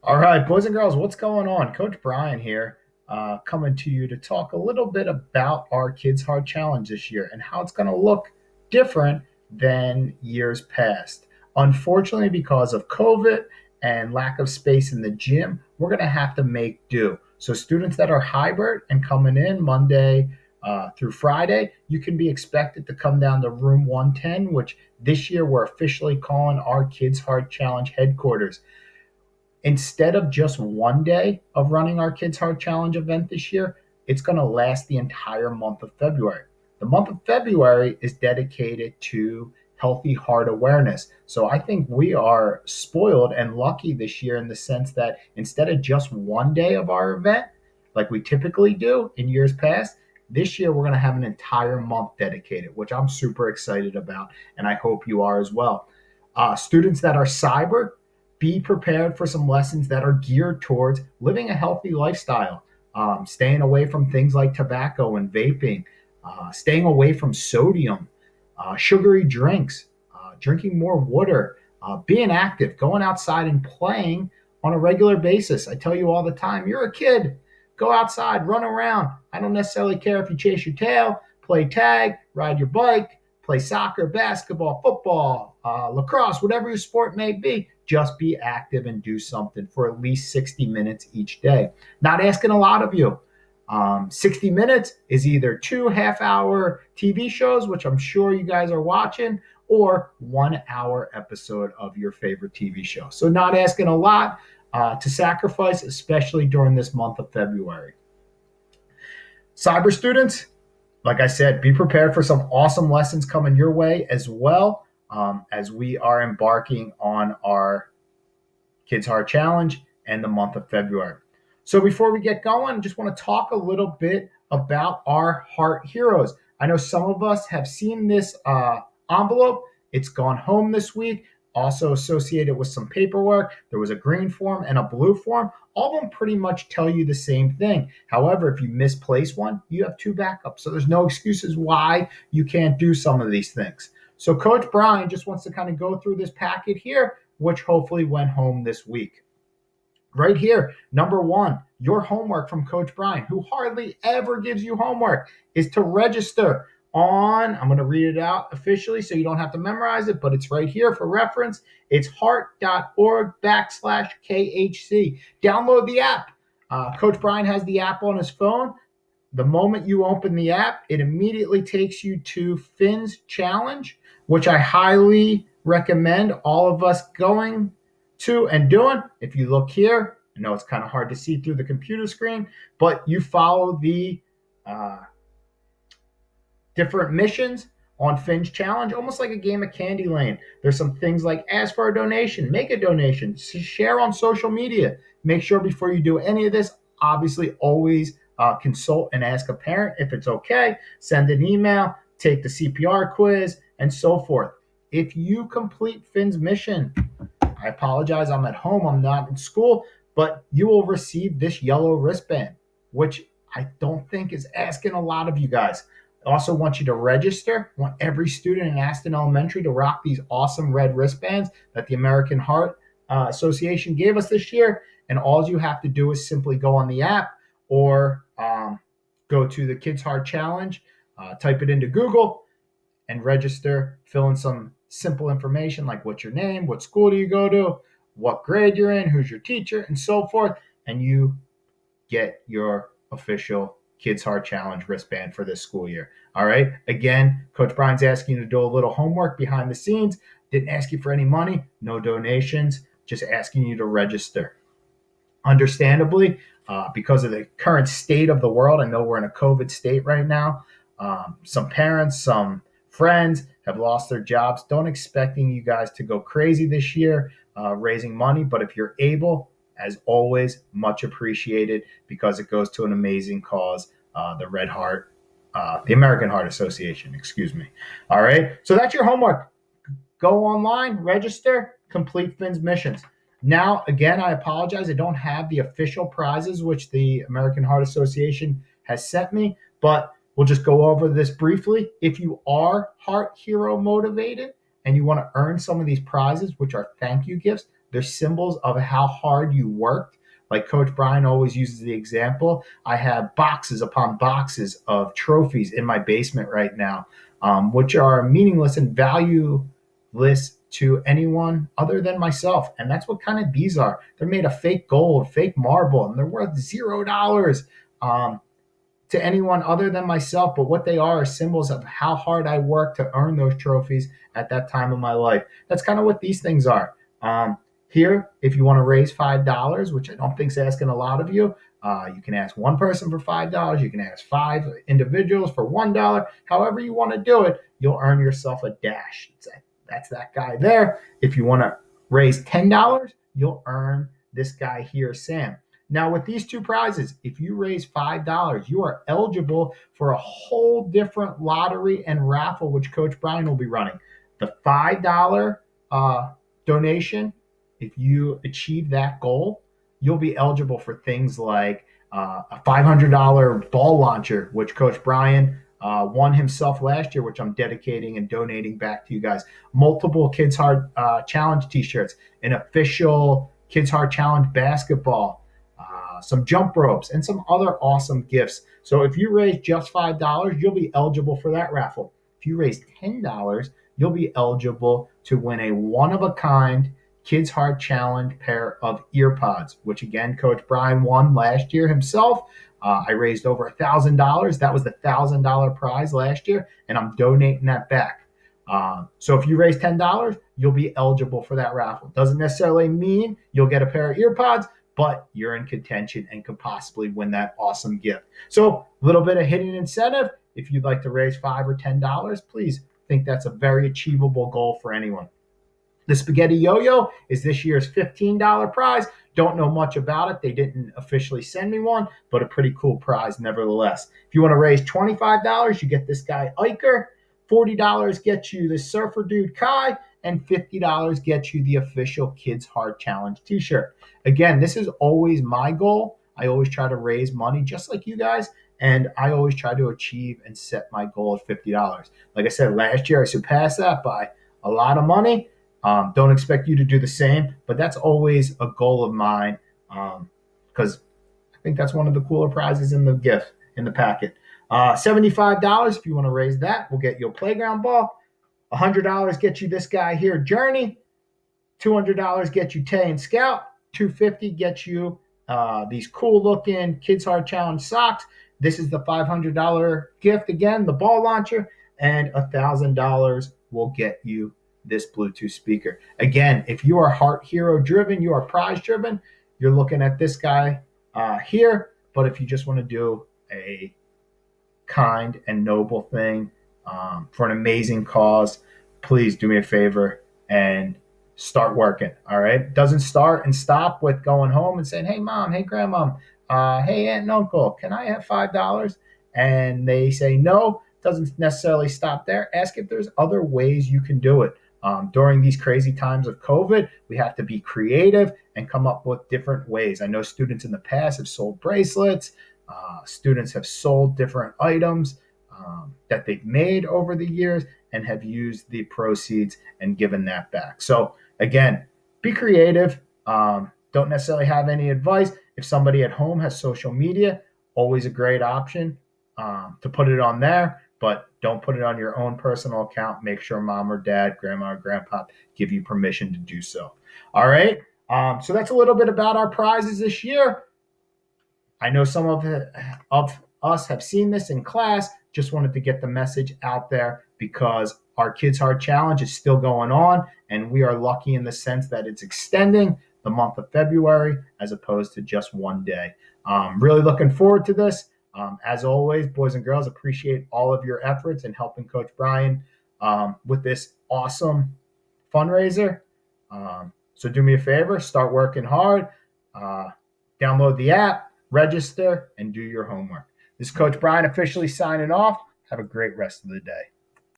All right, boys and girls, what's going on? Coach Brian here, coming to you to talk a little bit about our Kids Heart Challenge this year and how it's going to look different than years past. Unfortunately, because of COVID and lack of space in the gym, we're going to have to make do. So, students that are hybrid and coming in Monday through Friday, you can be expected to come down to room 110, which this year we're officially calling our Kids Heart Challenge headquarters. Instead of just one day of running our Kids Heart Challenge event this year, it's going to last the entire month of February. The month of February is dedicated to healthy heart awareness. So I think we are spoiled and lucky this year in the sense that instead of just one day of our event, like we typically do in years past, this year we're going to have an entire month dedicated, which I'm super excited about, and I hope you are as well. Students that are cyber, be prepared for some lessons that are geared towards living a healthy lifestyle, staying away from things like tobacco and vaping, staying away from sodium, sugary drinks, drinking more water, being active, going outside and playing on a regular basis. I tell you all the time, you're a kid, go outside, run around. I don't necessarily care if you chase your tail, play tag, ride your bike, play soccer, basketball, football, lacrosse, whatever your sport may be. Just be active and do something for at least 60 minutes each day. Not asking a lot of you. 60 minutes is either 2 half-hour TV shows, which I'm sure you guys are watching, or 1 hour episode of your favorite TV show. So not asking a lot to sacrifice, especially during this month of February. Cyber students, like I said, be prepared for some awesome lessons coming your way as well, as we are embarking on our Kids Heart Challenge and the month of February. So before we get going, I just want to talk a little bit about our Heart Heroes. I know some of us have seen this envelope. It's gone home this week, also associated with some paperwork. There was a green form and a blue form. All of them pretty much tell you the same thing. However, if you misplace one, you have two backups. So there's no excuses why you can't do some of these things. So Coach Brian just wants to kind of go through this packet here, which hopefully went home this week. Right here, number one, your homework from Coach Brian, who hardly ever gives you homework, is to register on, I'm going to read it out officially so you don't have to memorize it, but it's right here for reference. It's heart.org/KHC. Download the app. Coach Brian has the app on his phone. The moment you open the app, it immediately takes you to Finn's Challenge, which I highly recommend all of us going to and doing. If you look here, I know it's kind of hard to see through the computer screen, but you follow the different missions on Finn's Challenge, almost like a game of Candy Lane. There's some things like ask for a donation, make a donation, share on social media. Make sure before you do any of this, obviously always consult and ask a parent if it's okay. Send an email, take the CPR quiz, and so forth. If you complete Finn's mission, I apologize, I'm at home, I'm not in school, but you will receive this yellow wristband, which I don't think is asking a lot of you guys. I also want you to register. I want every student in Aston Elementary to rock these awesome red wristbands that the American Heart Association gave us this year. And all you have to do is simply go on the app or go to the Kids Heart Challenge, type it into Google, and register, fill in some simple information like what's your name, what school do you go to, what grade you're in, who's your teacher, and so forth. And you get your official Kids Heart Challenge wristband for this school year. All right. Again, Coach Brian's asking you to do a little homework behind the scenes. Didn't ask you for any money, no donations, just asking you to register. Understandably, because of the current state of the world, I know we're in a COVID state right now. Some parents, some friends have lost their jobs. Don't expecting you guys to go crazy this year raising money, but if you're able, as always, much appreciated because it goes to an amazing cause, the American Heart Association, excuse me. All right, so that's your homework. Go online, register, complete Finn's missions. Now, again, I apologize. I don't have the official prizes, which the American Heart Association has sent me, but we'll just go over this briefly. If you are Heart Hero motivated and you want to earn some of these prizes, which are thank you gifts, They're symbols of how hard you worked. Like Coach Brian always uses the example, I have boxes upon boxes of trophies in my basement right now, which are meaningless and valueless to anyone other than myself. And that's what kind of these are. They're made of fake gold, fake marble, and they're worth $0 to anyone other than myself. But what they are symbols of how hard I worked to earn those trophies at that time of my life. That's kind of what these things are. Here, if you want to raise $5, which I don't think is asking a lot of you, you can ask one person for $5. You can ask 5 individuals for $1. However you want to do it, you'll earn yourself a dash. That's that guy there. If you want to raise $10, you'll earn this guy here, Sam. Now, with these two prizes, if you raise $5, you are eligible for a whole different lottery and raffle, which Coach Brian will be running. The $5 donation, if you achieve that goal, you'll be eligible for things like a $500 ball launcher, which Coach Brian won himself last year, which I'm dedicating and donating back to you guys. Multiple Kids Hard Challenge t-shirts, an official Kids Hard Challenge basketball, some jump ropes, and some other awesome gifts. So if you raise just $5, you'll be eligible for that raffle. If you raise $10, you'll be eligible to win a one-of-a-kind Kids Hard Challenge pair of earpods, which again, Coach Brian won last year himself. I raised over $1,000. That was the $1,000 prize last year, and I'm donating that back. So if you raise $10, you'll be eligible for that raffle. Doesn't necessarily mean you'll get a pair of earpods, but you're in contention and could possibly win that awesome gift. So a little bit of hidden incentive. If you'd like to raise $5 or $10, please think that's a very achievable goal for anyone. The Spaghetti Yo-Yo is this year's $15 prize. Don't know much about it. They didn't officially send me one, but a pretty cool prize nevertheless. If you want to raise $25, you get this guy Iker. $40 gets you the Surfer Dude Kai, and $50 gets you the official Kids Hard Challenge t-shirt. Again, this is always my goal. I always try to raise money just like you guys, and I always try to achieve and set my goal at $50. Like I said, last year I surpassed that by a lot of money. Don't expect you to do the same, but that's always a goal of mine because I think that's one of the cooler prizes in the gift in the packet. $75 if you want to raise that, we'll get you a playground ball. $100 gets you this guy here, Journey. $200 gets you Tay and Scout. $250 gets you these cool looking Kids Hard Challenge socks. This is the $500 gift again, the ball launcher, and $1,000 will get you this Bluetooth speaker. Again, if you are Heart Hero driven, you are prize driven, you're looking at this guy here. But if you just want to do a kind and noble thing for an amazing cause, please do me a favor and start working. All right. Doesn't start and stop with going home and saying, hey, mom, hey, grandma, hey, aunt and uncle, can I have $5? And they say no. Doesn't necessarily stop there. Ask if there's other ways you can do it. During these crazy times of COVID, we have to be creative and come up with different ways. I know students in the past have sold bracelets. Students have sold different items that they've made over the years and have used the proceeds and given that back. So again, be creative. Don't necessarily have any advice. If somebody at home has social media, always a great option to put it on there, but don't put it on your own personal account. Make sure mom or dad, grandma or grandpa give you permission to do so. All right. So that's a little bit about our prizes this year. I know some of us have seen this in class. Just wanted to get the message out there because our Kids Hard Challenge is still going on, and we are lucky in the sense that it's extending the month of February as opposed to just one day. Really looking forward to this. As always, boys and girls, appreciate all of your efforts in helping Coach Brian with this awesome fundraiser. So do me a favor, start working hard, download the app, register, and do your homework. This is Coach Brian officially signing off. Have a great rest of the day.